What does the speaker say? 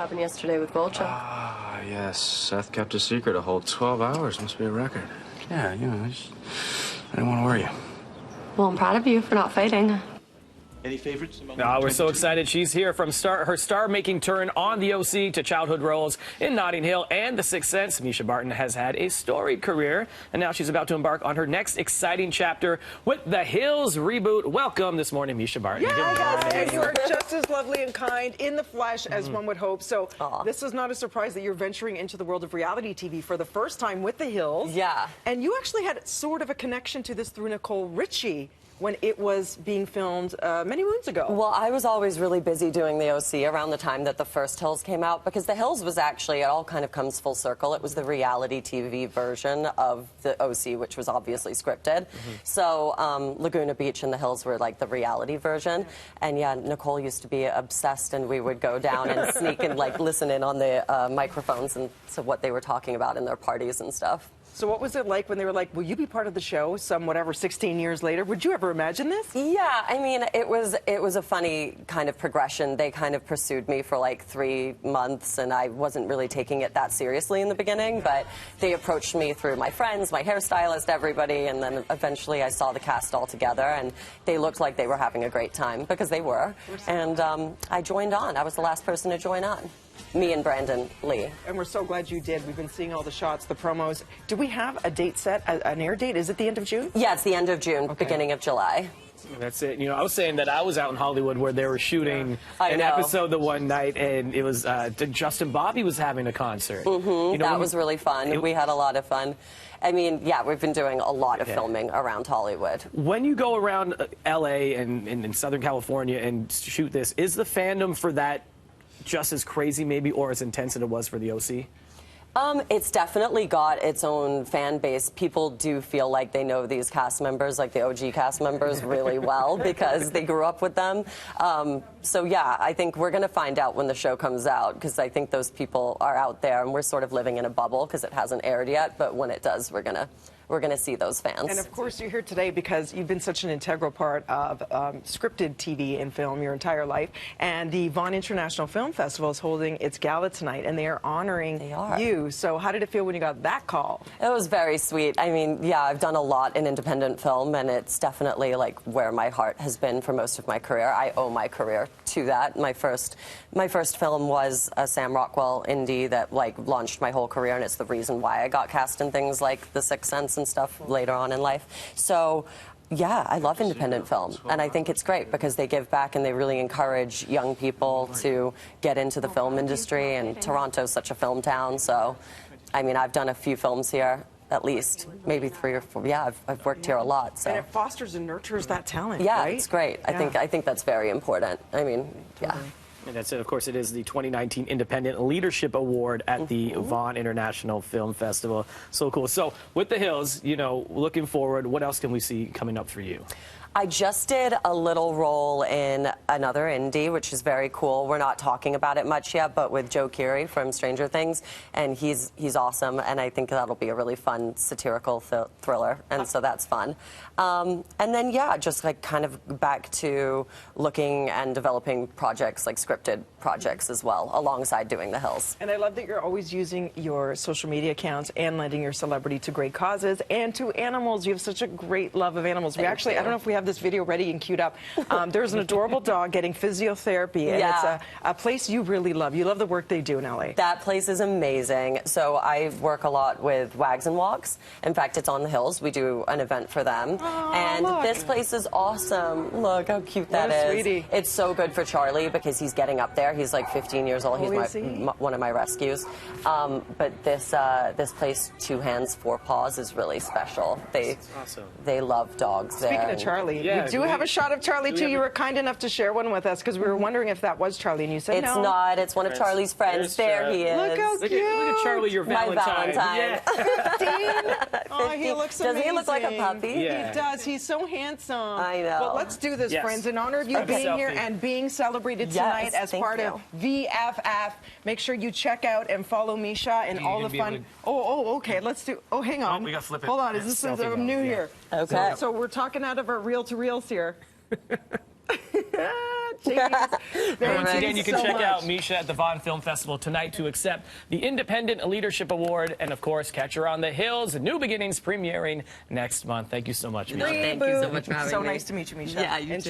Happened yesterday with Vaughan. Ah, yes. Seth kept a secret a whole 12 hours. Must be a record. Yeah, I didn't want to worry you. Well, I'm proud of you for not fighting. Any favorites? We're so excited. She's here from her star-making turn on The OC to childhood roles in Notting Hill and The Sixth Sense. Mischa Barton has had a storied career, and now she's about to embark on her next exciting chapter with The Hills reboot. Welcome this morning, Mischa Barton. Yes, you are just as lovely and kind in the flesh as one would hope. So this is not a surprise that you're venturing into the world of reality TV for the first time with The Hills. Yeah. And you actually had sort of a connection to this through Nicole Richie when it was being filmed many moons ago. Well, I was always really busy doing The OC around the time that the first Hills came out, because The Hills was actually, it all kind of comes full circle. It was the reality TV version of The OC, which was obviously scripted. So Laguna Beach and The Hills were like the reality version. And yeah, Nicole used to be obsessed, and we would go down and sneak and like listen in on the microphones and so what they were talking about in their parties and stuff. So what was it like when they were like, will you be part of the show some, whatever, 16 years later? Would you ever imagine this? Yeah, I mean, it was a funny kind of progression. They kind of pursued me for like 3 months, and I wasn't really taking it that seriously in the beginning, but they approached me through my friends, my hairstylist, everybody, and then eventually I saw the cast all together, and they looked like they were having a great time, because they were, and I joined on. I was the last person to join on. Me and Brandon Lee. And we're so glad you did. We've been seeing all the shots, the promos. Do we have a date set, an air date? Is it the end of June? Yeah, it's the end of June, beginning of July. That's it. I was saying that I was out in Hollywood where they were shooting an episode the one night, and it was Justin Bobby was having a concert. That was really fun. We had a lot of fun. I mean, yeah, we've been doing a lot of filming around Hollywood. When you go around L.A. and in Southern California and shoot this, is the fandom for that just as crazy maybe, or as intense as it was for The OC? It's definitely got its own fan base. People do feel like they know these cast members, like the OG cast members, really well because they grew up with them. So yeah, I think we're going to find out when the show comes out, because I think those people are out there, and we're sort of living in a bubble because it hasn't aired yet. But when it does, we're gonna see those fans. And of course, you're here today because you've been such an integral part of scripted TV and film your entire life. And the Vaughan International Film Festival is holding its gala tonight, and they are honoring you. So how did it feel when you got that call? It was very sweet. I mean, yeah, I've done a lot in independent film, and it's definitely like where my heart has been for most of my career. I owe my career to that. My first film was a Sam Rockwell indie that like launched my whole career, and it's the reason why I got cast in things like The Sixth Sense and stuff later on in life. So yeah, I love independent film, and I think it's great because they give back and they really encourage young people to get into the film industry, and Toronto's such a film town. So I mean, I've done a few films here, at least maybe 3 or 4. Yeah, I've worked here a lot. So. And it fosters and nurtures that talent. Yeah, right? It's great. I think that's very important. I mean, yeah. And that's it. Of course, it is the 2019 Independent Leadership Award at the Vaughan International Film Festival. So cool. So with The Hills, looking forward, what else can we see coming up for you? I just did a little role in another indie, which is very cool. We're not talking about it much yet, but with Joe Keery from Stranger Things, and he's awesome, and I think that'll be a really fun satirical thriller, and so that's fun. And then, yeah, just like kind of back to looking and developing projects, like scripted projects as well, alongside doing The Hills. And I love that you're always using your social media accounts and lending your celebrity to great causes and to animals. You have such a great love of animals. I don't know if we have this video ready and queued up. There's an adorable dog getting physiotherapy, and it's a place you really love. You love the work they do in LA. That place is amazing. So I work a lot with Wags and Walks. In fact, it's on The Hills. We do an event for them. And this place is awesome. Look how cute that is. Sweetie. It's so good for Charlie because he's getting up there. He's like 15 years old. He's one of my rescues. But this place, 2 Hands, 4 Paws, is really special. They love dogs there. Speaking of Charlie, we do have a shot of Charlie too. You were kind enough to share one with us because we were wondering if that was Charlie, and you said no. It's not. It's one of Charlie's friends. There he is. Look how cute. Look at Charlie, your Valentine. My Valentine. 15. Oh, he looks amazing. Doesn't he look like a puppy? Yeah. He does. He's so handsome. I know. But let's do this, friends. In honor of you being here and being celebrated tonight as part of VFF, make sure you check out and follow Mischa and all the fun. Okay. Let's do. Oh, hang on. We got to flip it. Hold on. Is this I'm new here? Okay. So we're talking out of our reel-to-reels here. Once again, you can so check much. out Mischa at the Vaughan Film Festival tonight to accept the Independent Leadership Award. And, of course, Catch Her on the Hills, New Beginnings, premiering next month. Thank you so much, Mischa. Thank you so much for having So me. nice to meet you, Mischa. Yeah, you Enjoy. too.